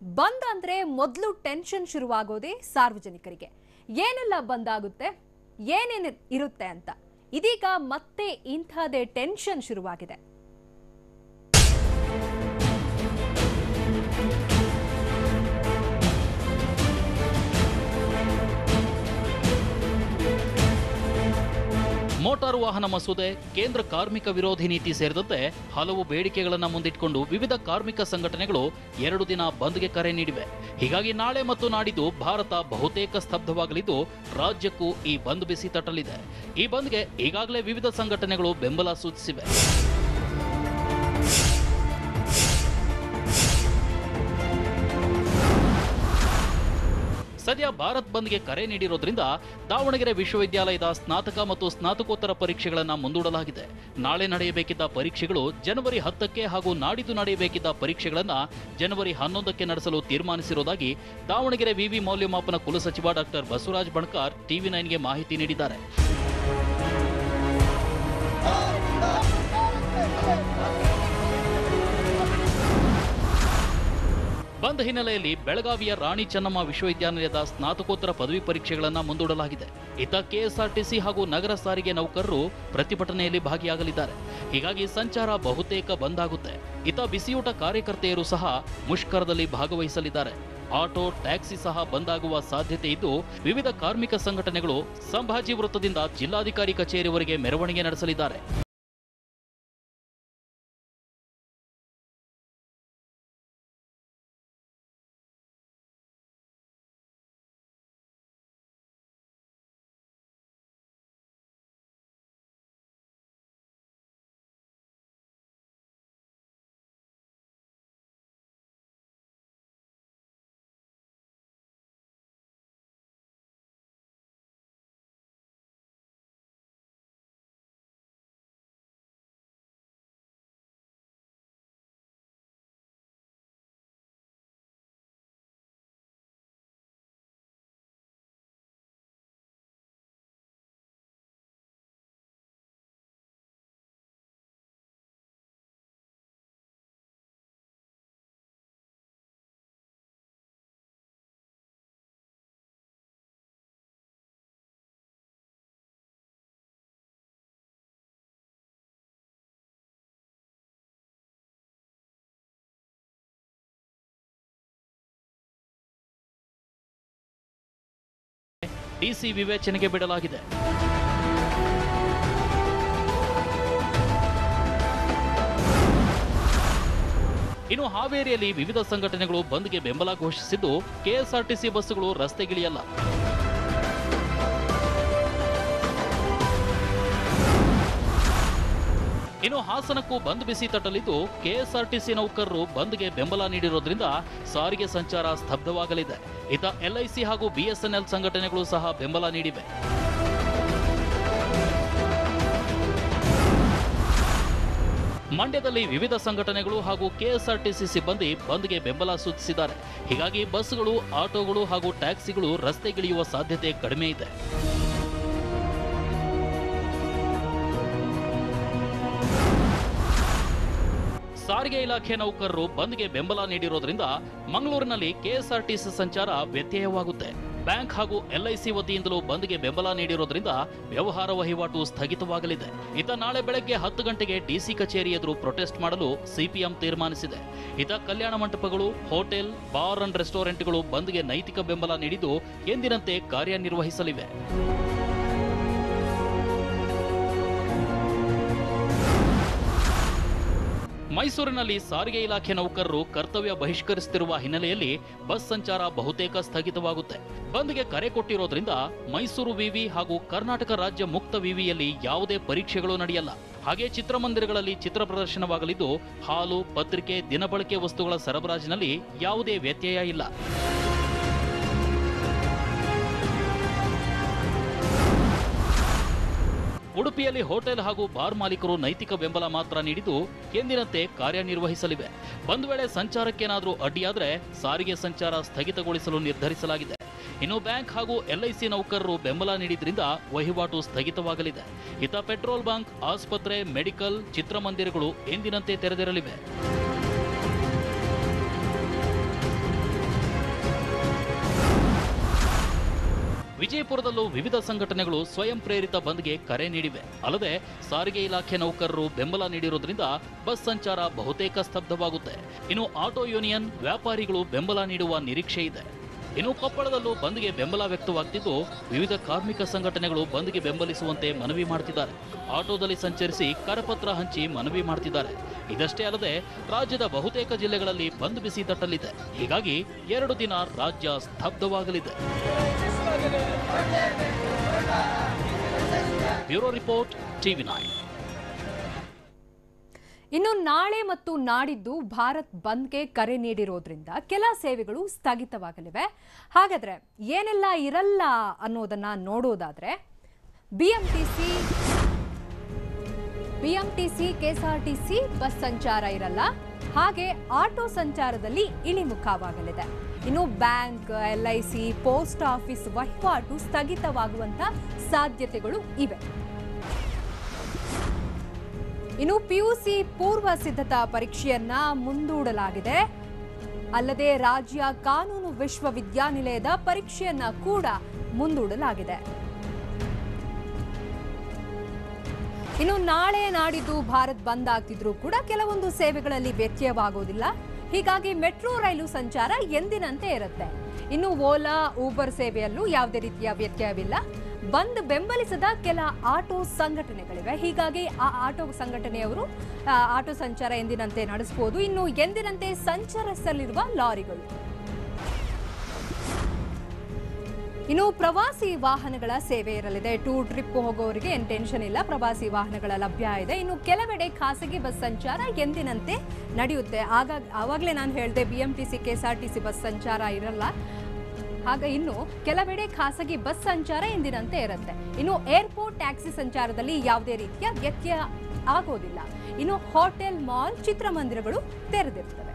ಬಂದ್ ಅಂದ್ರೆ ಮೊದಲು ಟೆನ್ಷನ್ ಶುರುವಾಗೋದೇ ಸಾರ್ವಜನಿಕರಿಗೆ. ಏನೆಲ್ಲ ಬಂದ್ ಆಗುತ್ತೆ, ಏನೇನು ಇರುತ್ತೆ ಅಂತ ಇದೀಗ ಮತ್ತೆ ಇಂಥದೇ ಟೆನ್ಷನ್ ಶುರುವಾಗಿದೆ. ಮೋಟಾರು ವಾಹನ ಮಸೂದೆ, ಕೇಂದ್ರ ಕಾರ್ಮಿಕ ವಿರೋಧಿ ನೀತಿ ಸೇರಿದಂತೆ ಹಲವು ಬೇಡಿಕೆಗಳನ್ನು ಮುಂದಿಟ್ಟುಕೊಂಡು ವಿವಿಧ ಕಾರ್ಮಿಕ ಸಂಘಟನೆಗಳು 2 ದಿನ ಬಂದ್ಗೆ ಕರೆ ನೀಡಿವೆ. ಹೀಗಾಗಿ ನಾಳೆ ಮತ್ತು ನಾಡಿದ್ದು ಭಾರತ ಬಹುತೇಕ ಸ್ತಬ್ಧವಾಗಲಿದ್ದು ರಾಜ್ಯಕ್ಕೂ ಈ ಬಂದ್ ಬಿಸಿ ತಟ್ಟಲಿದೆ. ಈ ಬಂದ್ಗೆ ಈಗಾಗಲೇ ವಿವಿಧ ಸಂಘಟನೆಗಳು ಬೆಂಬಲ ಸೂಚಿಸಿವೆ. ಸದ್ಯ ಭಾರತ್ ಬಂದ್ಗೆ ಕರೆ ನೀಡಿರೋದ್ರಿಂದ ದಾವಣಗೆರೆ ವಿಶ್ವವಿದ್ಯಾಲಯದ ಸ್ನಾತಕ ಮತ್ತು ಸ್ನಾತಕೋತ್ತರ ಪರೀಕ್ಷೆಗಳನ್ನು ಮುಂದೂಡಲಾಗಿದೆ. ನಾಳೆ ನಡೆಯಬೇಕಿದ್ದ ಪರೀಕ್ಷೆಗಳು ಜನವರಿ 10ಕ್ಕೆ ಹಾಗೂ ನಾಡಿದ್ದು ನಡೆಯಬೇಕಿದ್ದ ಪರೀಕ್ಷೆಗಳನ್ನು ಜನವರಿ 11ಕ್ಕೆ ನಡೆಸಲು ತೀರ್ಮಾನಿಸಿರುವುದಾಗಿ ದಾವಣಗೆರೆ ವಿವಿ ಮೌಲ್ಯಮಾಪನ ಕುಲಸಚಿವ ಡಾಕ್ಟರ್ ಬಸವರಾಜ ಬಣಕಾರ್ TV9ಗೆ ಮಾಹಿತಿ ನೀಡಿದ್ದಾರೆ. ಬಂದ್ ಹಿನ್ನೆಲೆಯಲ್ಲಿ ಬೆಳಗಾವಿಯ ರಾಣಿ ಚೆನ್ನಮ್ಮ ವಿಶ್ವವಿದ್ಯಾನಿಲಯದ ಸ್ನಾತಕೋತ್ತರ ಪದವಿ ಪರೀಕ್ಷೆಗಳನ್ನು ಮುಂದೂಡಲಾಗಿದೆ. ಇತ್ತ ಕೆಎಸ್ಆರ್ಟಿಸಿ ಹಾಗೂ ನಗರ ಸಾರಿಗೆ ನೌಕರರು ಪ್ರತಿಭಟನೆಯಲ್ಲಿ ಭಾಗಿಯಾಗಲಿದ್ದಾರೆ. ಹೀಗಾಗಿ ಸಂಚಾರ ಬಹುತೇಕ ಬಂದ್ ಆಗುತ್ತೆ. ಇತ್ತ ಬಿಸಿಯೂಟ ಕಾರ್ಯಕರ್ತೆಯರು ಸಹ ಮುಷ್ಕರದಲ್ಲಿ ಭಾಗವಹಿಸಲಿದ್ದಾರೆ. ಆಟೋ, ಟ್ಯಾಕ್ಸಿ ಸಹ ಬಂದ್ ಆಗುವ ಸಾಧ್ಯತೆ ಇದ್ದು ವಿವಿಧ ಕಾರ್ಮಿಕ ಸಂಘಟನೆಗಳು ಸಂಭಾಜಿ ವೃತ್ತದಿಂದ ಜಿಲ್ಲಾಧಿಕಾರಿ ಕಚೇರಿವರೆಗೆ ಮೆರವಣಿಗೆ ನಡೆಸಲಿದ್ದಾರೆ. ಡಿಸಿ ವಿವೇಚನೆಗೆ ಬಿಡಲಾಗಿದೆ. ಇನ್ನು ಹಾವೇರಿಯಲ್ಲಿ ವಿವಿಧ ಸಂಘಟನೆಗಳು ಬಂದ್ಗೆ ಬೆಂಬಲ ಘೋಷಿಸಿದ್ದು ಕೆಎಸ್ಆರ್ಟಿಸಿ ಬಸ್ಸುಗಳು ರಸ್ತೆಗಿಳಿಯಲ್ಲ. ಇನ್ನು ಹಾಸನಕ್ಕೂ ಬಂದ್ ಬಿಸಿ ತಟ್ಟಲಿದ್ದು ಕೆಎಸ್ಆರ್ಟಿಸಿ ನೌಕರರು ಬಂದ್ಗೆ ಬೆಂಬಲ ನೀಡಿರೋದ್ರಿಂದ ಸಾರಿಗೆ ಸಂಚಾರ ಸ್ತಬ್ಧವಾಗಲಿದೆ. ಇತ್ತ LIC ಹಾಗೂ BSNL ಸಂಘಟನೆಗಳು ಸಹ ಬೆಂಬಲ ನೀಡಿವೆ. ಮಂಡ್ಯದಲ್ಲಿ ವಿವಿಧ ಸಂಘಟನೆಗಳು ಹಾಗೂ ಕೆಎಸ್ಆರ್ಟಿಸಿ ಸಿಬ್ಬಂದಿ ಬಂದ್ಗೆ ಬೆಂಬಲ ಸೂಚಿಸಿದ್ದಾರೆ. ಹೀಗಾಗಿ ಬಸ್ಗಳು, ಆಟೋಗಳು ಹಾಗೂ ಟ್ಯಾಕ್ಸಿಗಳು ರಸ್ತೆಗಿಳಿಯುವ ಸಾಧ್ಯತೆ ಕಡಿಮೆ ಇದೆ. ಸಾರಿಗೆ ಇಲಾಖೆ ನೌಕರರು ಬಂದ್ಗೆ ಬೆಂಬಲ ನೀಡಿರೋದ್ರಿಂದ ಮಂಗಳೂರಿನಲ್ಲಿ ಕೆಎಸ್ಆರ್ಟಿಸಿ ಸಂಚಾರ ವ್ಯತ್ಯಯವಾಗುತ್ತೆ. ಬ್ಯಾಂಕ್ ಹಾಗೂ LIC ವತಿಯಿಂದಲೂ ಬಂದ್ಗೆ ಬೆಂಬಲ ನೀಡಿರೋದ್ರಿಂದ ವ್ಯವಹಾರ ವಹಿವಾಟು ಸ್ಥಗಿತವಾಗಲಿದೆ. ಇತ್ತ ನಾಳೆ ಬೆಳಗ್ಗೆ 10 ಗಂಟೆಗೆ DC ಕಚೇರಿ ಎದುರು ಪ್ರೊಟೆಸ್ಟ್ ಮಾಡಲು CPM ತೀರ್ಮಾನಿಸಿದೆ. ಇತ್ತ ಕಲ್ಯಾಣ ಮಂಟಪಗಳು, ಹೋಟೆಲ್, ಬಾರ್ ಅಂಡ್ ರೆಸ್ಟೋರೆಂಟ್ಗಳು ಬಂದ್ಗೆ ನೈತಿಕ ಬೆಂಬಲ ನೀಡಿದ್ದು ಎಂದಿನಂತೆ ಕಾರ್ಯನಿರ್ವಹಿಸಲಿವೆ. ಮೈಸೂರಿನಲ್ಲಿ ಸಾರಿಗೆ ಇಲಾಖೆ ನೌಕರರು ಕರ್ತವ್ಯ ಬಹಿಷ್ಕರಿಸುತ್ತಿರುವ ಹಿನ್ನೆಲೆಯಲ್ಲಿ ಬಸ್ ಸಂಚಾರ ಬಹುತೇಕ ಸ್ಥಗಿತವಾಗುತ್ತೆ. ಬಂದ್ಗೆ ಕರೆ ಕೊಟ್ಟಿರೋದ್ರಿಂದ ಮೈಸೂರು ವಿವಿ ಹಾಗೂ ಕರ್ನಾಟಕ ರಾಜ್ಯ ಮುಕ್ತ ವಿವಿಯಲ್ಲಿ ಯಾವುದೇ ಪರೀಕ್ಷೆಗಳು ನಡೆಯಲ್ಲ. ಹಾಗೆ ಚಿತ್ರಮಂದಿರಗಳಲ್ಲಿ ಚಿತ್ರ ಪ್ರದರ್ಶನವಾಗಲಿದ್ದು ಹಾಲು, ಪತ್ರಿಕೆ, ದಿನಬಳಕೆ ವಸ್ತುಗಳ ಸರಬರಾಜಿನಲ್ಲಿ ಯಾವುದೇ ವ್ಯತ್ಯಯ ಇಲ್ಲ. ಉಡುಪಿಯಲ್ಲಿ ಹೋಟೆಲ್ ಹಾಗೂ ಬಾರ್ ಮಾಲೀಕರು ನೈತಿಕ ಬೆಂಬಲ ಮಾತ್ರ ನೀಡಿದ್ದು ಎಂದಿನಂತೆ ಕಾರ್ಯನಿರ್ವಹಿಸಲಿವೆ. ಬಂದ್ ವೇಳೆ ಸಂಚಾರಕ್ಕೇನಾದರೂ ಅಡ್ಡಿಯಾದರೆ ಸಾರಿಗೆ ಸಂಚಾರ ಸ್ಥಗಿತಗೊಳಿಸಲು ನಿರ್ಧರಿಸಲಾಗಿದೆ. ಇನ್ನು ಬ್ಯಾಂಕ್ ಹಾಗೂ LIC ನೌಕರರು ಬೆಂಬಲ ನೀಡಿದ್ರಿಂದ ವಹಿವಾಟು ಸ್ಥಗಿತವಾಗಲಿದೆ. ಇತ್ತ ಪೆಟ್ರೋಲ್ ಬಂಕ್, ಆಸ್ಪತ್ರೆ, ಮೆಡಿಕಲ್, ಚಿತ್ರಮಂದಿರಗಳು ಎಂದಿನಂತೆ ತೆರೆದಿರಲಿವೆ. ಜೈಪುರದಲ್ಲೂ ವಿವಿಧ ಸಂಘಟನೆಗಳು ಸ್ವಯಂ ಪ್ರೇರಿತ ಬಂದ್ಗೆ ಕರೆ ನೀಡಿವೆ. ಅಲ್ಲದೆ ಸಾರಿಗೆ ಇಲಾಖೆ ನೌಕರರು ಬೆಂಬಲ ನೀಡಿರುವುದರಿಂದ ಬಸ್ ಸಂಚಾರ ಬಹುತೇಕ ಸ್ತಬ್ಧವಾಗುತ್ತೆ. ಇನ್ನು ಆಟೋ ಯೂನಿಯನ್, ವ್ಯಾಪಾರಿಗಳು ಬೆಂಬಲ ನೀಡುವ ನಿರೀಕ್ಷೆ ಇದೆ. ಇನ್ನು ಕೊಪ್ಪಳದಲ್ಲೂ ಬಂದ್ಗೆ ಬೆಂಬಲ ವ್ಯಕ್ತವಾಗ್ತಿದ್ದು ವಿವಿಧ ಕಾರ್ಮಿಕ ಸಂಘಟನೆಗಳು ಬಂದ್ಗೆ ಬೆಂಬಲಿಸುವಂತೆ ಮನವಿ ಮಾಡ್ತಿದ್ದಾರೆ. ಆಟೋದಲ್ಲಿ ಸಂಚರಿಸಿ ಕರಪತ್ರ ಹಂಚಿ ಮನವಿ ಮಾಡ್ತಿದ್ದಾರೆ. ಇದಷ್ಟೇ ಅಲ್ಲದೆ ರಾಜ್ಯದ ಬಹುತೇಕ ಜಿಲ್ಲೆಗಳಲ್ಲಿ ಬಂದ್ ಬಿಸಿ ತಟ್ಟಲಿದೆ. ಹೀಗಾಗಿ 2 ದಿನ ರಾಜ್ಯ ಸ್ತಬ್ಧವಾಗಲಿದೆ. Bureau report, TV9. ಇನ್ನು ನಾಳೆ ಮತ್ತು ನಾಡಿದ್ದು ಭಾರತ್ ಬಂದ್ಗೆ ಕರೆ ನೀಡಿರೋದ್ರಿಂದ ಕೆಲ ಸೇವೆಗಳು ಸ್ಥಗಿತವಾಗಲಿವೆ. ಹಾಗಾದ್ರೆ ಏನೆಲ್ಲ ಇರಲ್ಲ ಅನ್ನೋದನ್ನ ನೋಡೋದಾದ್ರೆ ಬಿಎಂಟಿಸಿ, ಕೆಎಸ್ಆರ್ಟಿಸಿ ಬಸ್ ಸಂಚಾರ ಇರಲ್ಲ. ಹಾಗೆ ಆಟೋ ಸಂಚಾರದಲ್ಲಿ ಇಳಿಮುಖವಾಗಲಿದೆ. ಇನ್ನು ಬ್ಯಾಂಕ್, LIC, ಪೋಸ್ಟ್ ಆಫೀಸ್ ವಹಿವಾಟು ಸ್ಥಗಿತವಾಗುವಂತ ಸಾಧ್ಯತೆಗಳು ಇವೆ. ಇನ್ನು PUC ಪೂರ್ವ ಸಿದ್ಧತಾ ಪರೀಕ್ಷೆಯನ್ನ ಮುಂದೂಡಲಾಗಿದೆ. ಅಲ್ಲದೆ ರಾಜ್ಯ ಕಾನೂನು ವಿಶ್ವವಿದ್ಯಾನಿಲಯದ ಪರೀಕ್ಷೆಯನ್ನ ಕೂಡ ಮುಂದೂಡಲಾಗಿದೆ. ಇನ್ನು ನಾಳೆ ನಾಡಿದ್ದು ಭಾರತ್ ಬಂದ್ ಆಗ್ತಿದ್ರೂ ಕೂಡ ಕೆಲವೊಂದು ಸೇವೆಗಳಲ್ಲಿ ವ್ಯತ್ಯಯವಾಗೋದಿಲ್ಲ. ಹೀಗಾಗಿ ಮೆಟ್ರೋ ರೈಲು ಸಂಚಾರ ಎಂದಿನಂತೆ ಇರುತ್ತೆ. ಇನ್ನು ಓಲಾ, ಊಬರ್ ಸೇವೆಯಲ್ಲೂ ಯಾವುದೇ ರೀತಿಯ ವ್ಯತ್ಯಯವಿಲ್ಲ. ಬಂದ್ ಬೆಂಬಲಿಸದ ಕೆಲ ಆಟೋ ಸಂಘಟನೆಗಳಿವೆ. ಹೀಗಾಗಿ ಆ ಆಟೋ ಸಂಘಟನೆಯವರು ಆಟೋ ಸಂಚಾರ ಎಂದಿನಂತೆ ನಡೆಸಬಹುದು. ಇನ್ನು ಎಂದಿನಂತೆ ಸಂಚರಿಸಲಿರುವ ಲಾರಿಗಳು. ಇನ್ನು ಪ್ರವಾಸಿ ವಾಹನಗಳ ಸೇವೆ ಇರಲಿದೆ. ಟೂರ್ ಟ್ರಿಪ್ ಹೋಗೋರಿಗೆ ಏನು ಟೆನ್ಷನ್ ಇಲ್ಲ, ಪ್ರವಾಸಿ ವಾಹನಗಳ ಲಭ್ಯ ಇದೆ. ಇನ್ನು ಕೆಲವೆಡೆ ಖಾಸಗಿ ಬಸ್ ಸಂಚಾರ ಎಂದಿನಂತೆ ನಡೆಯುತ್ತೆ. ಆವಾಗಲೇ ನಾನು ಹೇಳಿದೆ BMTC, KSRTC ಬಸ್ ಸಂಚಾರ ಇರಲ್ಲ. ಹಾಗೆ ಇನ್ನು ಕೆಲವೆಡೆ ಖಾಸಗಿ ಬಸ್ ಸಂಚಾರ ಎಂದಿನಂತೆ ಇರುತ್ತೆ. ಇನ್ನು ಏರ್ಪೋರ್ಟ್, ಟ್ಯಾಕ್ಸಿ ಸಂಚಾರದಲ್ಲಿ ಯಾವುದೇ ರೀತಿಯ ವ್ಯತ್ಯಯ ಆಗೋದಿಲ್ಲ. ಇನ್ನು ಹೋಟೆಲ್, ಮಾಲ್, ಚಿತ್ರಮಂದಿರಗಳು ತೆರೆದಿರ್ತವೆ.